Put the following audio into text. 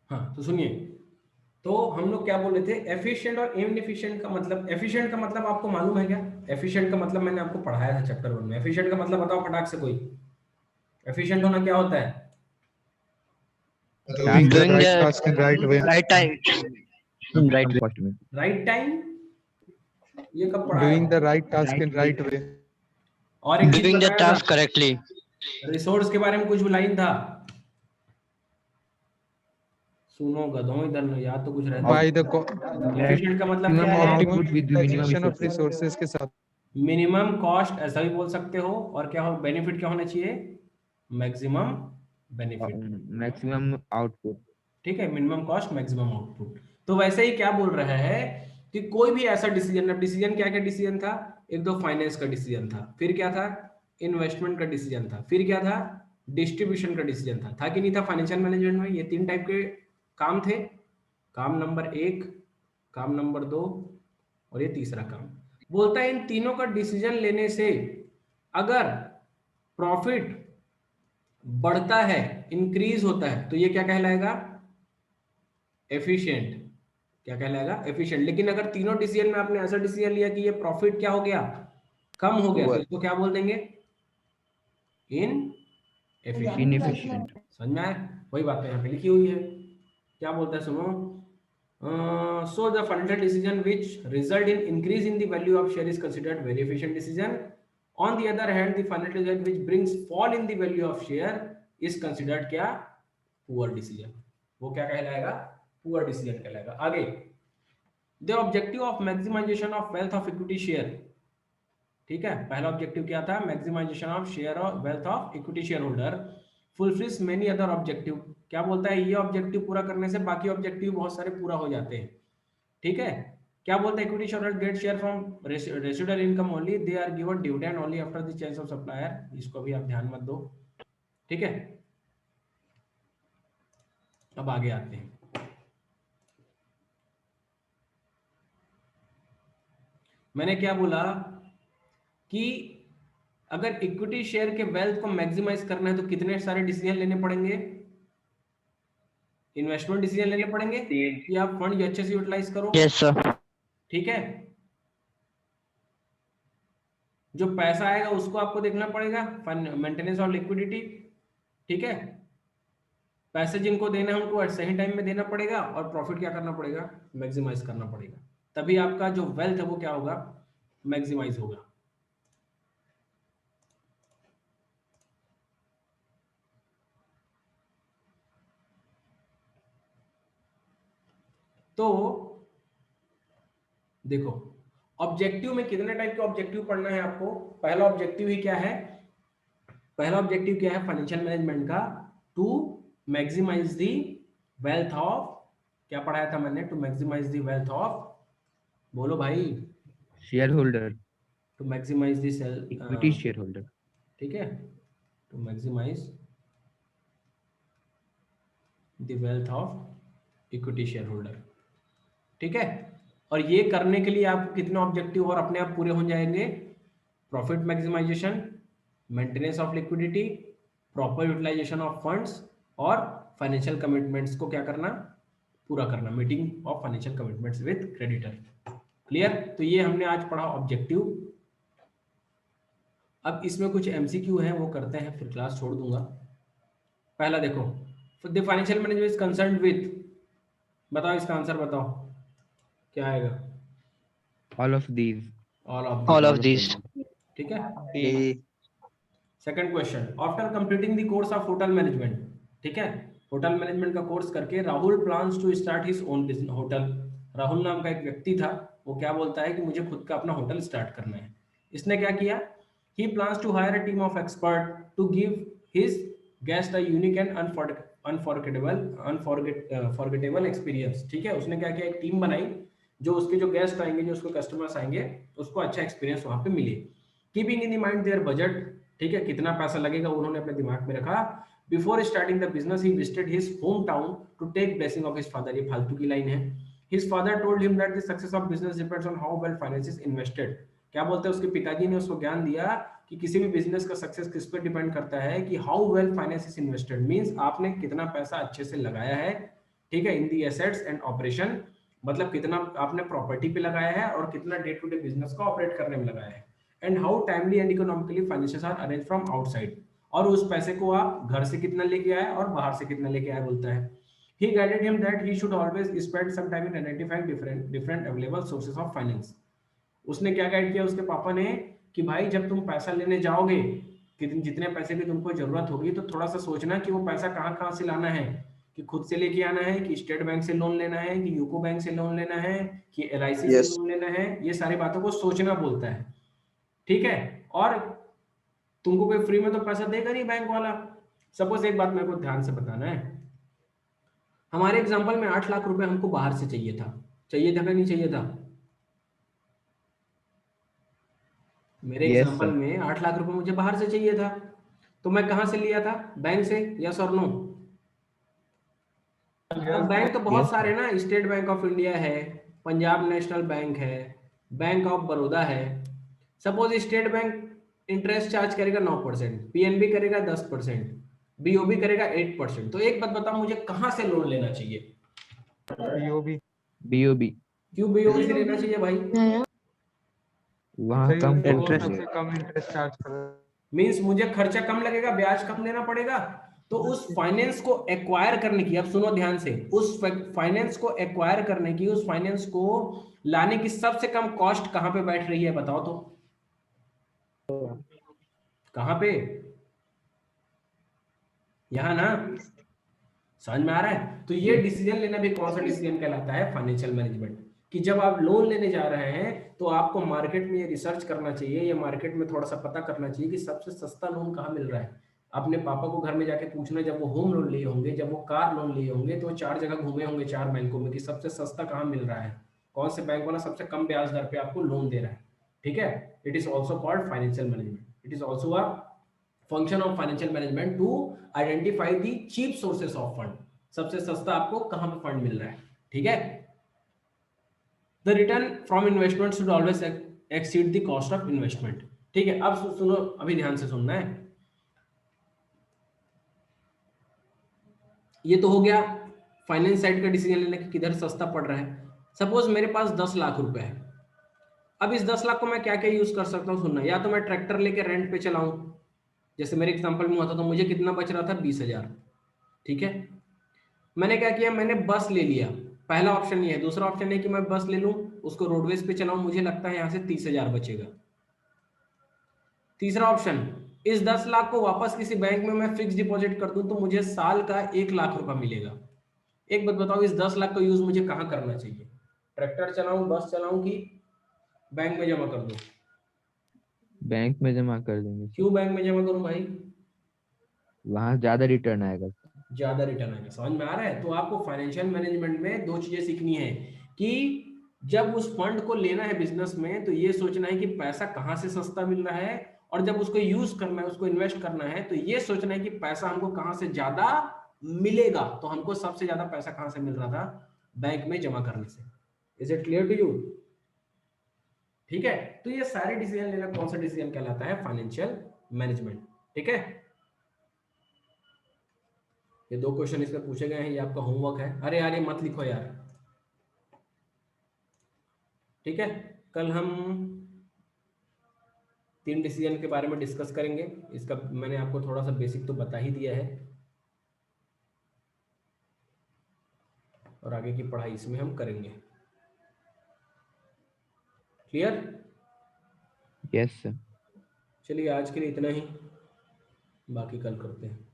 हाँ तो सुनिए, तो हम लोग क्या बोल रहे थे, एफिशिएंट और इनएफिशिएंट का मतलब, एफिशिएंट का मतलब आपको मालूम है क्या? एफिशिएंट का मतलब मैंने आपको पढ़ाया था चैप्टर 1 में। एफिशिएंट का मतलब बताओ फटाक से कोई। एफिशिएंट होना क्या होता है? Doing the doing right the task in right way. right time in right way. First में राइट टाइम, ये कब पढ़ाया Doing था? the right task in right way. और एक चीज Doing the बताया task था, correctly. रिसोर्स के बारे में कुछ लाइन था, सुनो गधों इधर, याद तो कुछ रहता By है। the एफिशिएंट का मतलब क्या है? optimum utilization of resources के साथ। मिनिमम कॉस्ट ऐसा भी बोल सकते हो, और क्या हो, बेनिफिट क्या होना चाहिए? Maximum benefit. Maximum output. ठीक है, मिनिमम कॉस्ट मैक्सिमम आउटपुट। तो वैसे ही क्या बोल रहा है कि कोई भी ऐसा डिसीजन, अब डिसीजन क्या क्या डिसीजन था, एक तो फाइनेंस का डिसीजन था, फिर क्या था, इन्वेस्टमेंट का डिसीजन था, फिर क्या था, डिस्ट्रीब्यूशन का डिसीजन था कि नहीं था? फाइनेंशियल मैनेजमेंट में ये 3 टाइप के काम थे, काम नंबर 1, काम नंबर 2 और ये तीसरा काम। बोलता है इन तीनों का डिसीजन लेने से अगर प्रॉफिट बढ़ता है, इंक्रीज होता है, तो ये क्या कहलाएगा? एफिशिएंट। क्या कहलाएगा? एफिशिएंट। लेकिन अगर तीनों डिसीजन में आपने ऐसा डिसीजन लिया कि ये प्रॉफिट क्या हो गया, कम हो गया, तो इसको क्या बोल देंगे? इन एफिशिएंट। इनएफिशिएंट। समझ में आया? वही बात यहाँ पे लिखी हुई है। क्या बोलता है सुनो, so the financial decision which result in increase in the value of share is considered very efficient decision. On the other hand, the financial decision which brings fall in the value of share is considered क्या? Poor decision. वो क्या कहलाएगा? Poor decision कहलाएगा। आगे, the objective of maximization of wealth of equity share, ठीक है, पहला objective क्या था? Maximization of share of wealth of equity shareholder, fulfills many other objective. क्या बोलता है? ये ऑब्जेक्टिव पूरा करने से बाकी ऑब्जेक्टिव बहुत सारे पूरा हो जाते हैं। ठीक है, क्या बोलता है? Equity shareholder get share from residual income only, they are given dividend only after the change of supplier. इसको भी आप ध्यान मत दो। ठीक है, अब आगे आते हैं। मैंने क्या बोला कि अगर इक्विटी शेयर के वेल्थ को मैक्सिमाइज करना है तो कितने सारे डिसीजन लेने पड़ेंगे? इन्वेस्टमेंट डिसीजन लेने पड़ेंगे कि आप फंड अच्छे से यूटिलाइज करो। Yes sir. ठीक है, जो पैसा आएगा उसको आपको देखना पड़ेगा, मेंटेनेंस और लिक्विडिटी। ठीक है, पैसे जिनको देना है उनको सही टाइम में देना पड़ेगा, और प्रॉफिट क्या करना पड़ेगा? मैक्सिमाइज करना पड़ेगा। तभी आपका जो वेल्थ है वो क्या होगा? मैक्सिमाइज होगा। तो देखो, ऑब्जेक्टिव में कितने टाइप के ऑब्जेक्टिव पढ़ना है आपको? पहला ऑब्जेक्टिव ही क्या है? पहला ऑब्जेक्टिव क्या है फाइनेंशियल मैनेजमेंट का? To maximize the wealth of, क्या पढ़ाया था मैंने? To maximize the wealth of, बोलो भाई। Shareholder. To maximize the sale equity shareholder. ठीक है, to maximize the wealth of equity shareholder. ठीक है, और ये करने के लिए आपको कितने ऑब्जेक्टिव और अपने आप पूरे हो जाएंगे? Profit maximization, maintenance of liquidity, proper utilization of funds, और फाइनेंशियल कमिटमेंट्स को क्या करना? पूरा करना, meeting of financial commitments with creditor. Clear? तो ये हमने आज पढ़ा ऑब्जेक्टिव। अब इसमें कुछ एमसीक्यू है, वो करते हैं, फिर क्लास छोड़ दूंगा। पहला देखो, the financial management is concern with, बताओ इसका आंसर बताओ क्या आएगा? All of these. All of these. ठीक है। D. Second question, after completing the course of hotel management, ठीक है, होटल मैनेजमेंट का कोर्स करके Rahul plans to start his own business hotel. Rahul नाम का एक व्यक्ति था, वो क्या बोलता है कि मुझे खुद का अपना होटल स्टार्ट करना है। इसने क्या किया? He plans to hire a team of expert to give his guest a unique and unforgettable experience. ठीक है, उसने क्या किया? एक टीम बनाई, जो उसके जो गेस्ट आएंगे, जो उसके कस्टमर्स आएंगे, उसको अच्छा एक्सपीरियंस वहां पे मिले। Keeping in the mind their budget, ठीक है, कितना पैसा लगेगा उन्होंने अपने दिमाग में रखा। Before starting the business he visited his home town to take blessing of his father. ये फालतू की लाइन है। His father told him that the success of business depends on how well finance is invested. क्या बोलते हैं? उसके पिताजी ने उसको ज्ञान दिया कि किसी भी बिजनेस का सक्सेस किस पे डिपेंड करता है कि how well finance is invested, means आपने कितना पैसा अच्छे से लगाया है, ठीक है, in the assets and operation, मतलब कितना आपने प्रॉपर्टी पे लगाया है और कितना डे टू डे बिजनेस को ऑपरेट करने में लगाया है। And how timely and economically financials are arrange from outside, और उस पैसे को आप घर से कितना लेके आए और बाहर से कितना लेके आए बोलता है। He guided him that he should always spend some time in identifying different available sources of finance. उसने क्या गाइड किया उसके पापा ने कि भाई जब तुम पैसा लेने जाओगे, कि जितने पैसे की तुमको जरूरत होगी, तो थोड़ा सा सोचना कि वो पैसा कहाँ कहाँ से लाना है, कि खुद से लेके आना है, कि स्टेट बैंक से लोन लेना है, कि यूको बैंक से लोन लेना है, कि LIC से लोन लेना है। ये सारी बातों को सोचना बोलता है, ठीक है। और तुमको कोई फ्री में तो पैसा देगा नहीं बैंक वाला। सपोज एक बात मेरे को ध्यान से बताना है, हमारे एग्जांपल में 8 लाख रुपए हमको बाहर से चाहिए था क्या नहीं चाहिए था? मेरे Yes, एग्जांपल sir. में 8 लाख रुपए मुझे बाहर से चाहिए था, तो मैं कहां से लिया था? बैंक से, यस और नो? अब बैंक तो बहुत Yes, सारे ना, स्टेट बैंक ऑफ इंडिया है, पंजाब नेशनल बैंक है, बैंक ऑफ बड़ौदा है। Suppose state bank interest charge करेगा 9%, PNB करेगा 10%, BOB करेगा 8%। तो एक बात बताओ मुझे कहां से लोन लेना चाहिए? BOB BOB. क्यों BOB से लेना चाहिए भाई? वहाँ कम वो इंटरेस्ट सबसे कम इंटरेस्ट चार्ज कर रहा है। मींस मुझे खर्चा कम लगेगा, ब्याज कम देना पड़ेगा। तो उस फाइनेंस को एक्वायर करने की, अब सुनो ध्यान से, उस फाइनेंस को एक्वायर करने की, उस फाइनेंस को लाने की सबसे कम कॉस्ट कहां पे बैठ रही है बताओ तो? कहां पे? यहाँ ना, समझ में आ रहा है? तो ये डिसीजन लेना भी कौन सा डिसीजन कहलाता है? Financial management. कि जब आप लोन लेने जा रहे हैं तो आपको मार्केट में ये रिसर्च करना चाहिए, या मार्केट में थोड़ा सा पता करना चाहिए कि सबसे सस्ता लोन कहाँ मिल रहा है। अपने पापा को घर में जाके पूछना, जब वो होम लोन लिए होंगे, जब वो कार लोन लिए होंगे, तो 4 जगह घूमे होंगे, 4 बैंकों में, कि सबसे सस्ता कहाँ मिल रहा है, कौन से बैंक वाला सबसे कम ब्याज दर पे आपको लोन दे रहा है। ठीक है, it is also called financial management. It is also a function of financial management to identify the cheap sources of fund, सबसे सस्ता आपको कहां पे फंड मिल रहा है। ठीक है, the return from investment should always exceed the cost of investment. ठीक है, अब सुनो, अभी ध्यान से सुनना है। ये तो हो गया फाइनेंस साइड का डिसीजन लेने की, किधर सस्ता पड़ रहा है। सपोज मेरे पास 10 लाख रुपए है। अब इस 10 लाख को मैं क्या क्या यूज कर सकता हूँ सुनना। या तो मैं ट्रैक्टर लेके रेंट पे चलाऊं, जैसे मेरे एग्जांपल में हुआ था, तो मुझे कितना बच रहा था? 20,000। ठीक है, मैंने क्या किया, मैंने बस ले लिया। पहला ऑप्शन ये है। दूसरा ऑप्शन है कि मैं बस ले लूं, उसको रोडवेज पे चलाऊं, मुझे लगता है यहां से 30,000 बचेगा। तीसरा ऑप्शन, इस 10 लाख को वापस किसी बैंक में मैं फिक्स डिपॉजिट कर दूं, तो मुझे साल का 1 लाख रुपया मिलेगा। एक बात बताओ, इस 10 लाख का यूज मुझे कहां करना चाहिए? ट्रैक्टर चलाऊं, बस चलाऊं, कि बैंक में जमा कर दूं? बैंक में जमा कर देंगे सर, क्यों बैंक में जमा करूं भाई? वहाँ ज्यादा रिटर्न आएगा। ज्यादा रिटर्न आएगा। समझ में आ रहा है? तो आपको फाइनेंशियल मैनेजमेंट में 2 चीजें सीखनी है, कि जब उस फंड को लेना है बिजनेस में, तो ये सोचना है कि पैसा कहाँ से सस्ता मिल रहा है, और जब उसको यूज करना है, उसको इन्वेस्ट करना है, तो ये सोचना है कि पैसा हमको कहाँ से ज्यादा मिलेगा। तो हमको सबसे ज्यादा पैसा कहाँ से मिल रहा था? बैंक में जमा करने से। Is it clear to you? ठीक है, तो ये सारे डिसीजन लेना कौन सा डिसीजन कहलाता है? Financial management. ठीक है, ये 2 क्वेश्चन इसमें पूछे गए हैं, ये आपका होमवर्क है। अरे यार ये मत लिखो यार। ठीक है, कल हम 3 डिसीजन के बारे में डिस्कस करेंगे। इसका मैंने आपको थोड़ा सा बेसिक तो बता ही दिया है, और आगे की पढ़ाई इसमें हम करेंगे। क्लियर? Yes sir. चलिए आज के लिए इतना ही, बाकी कल करते हैं।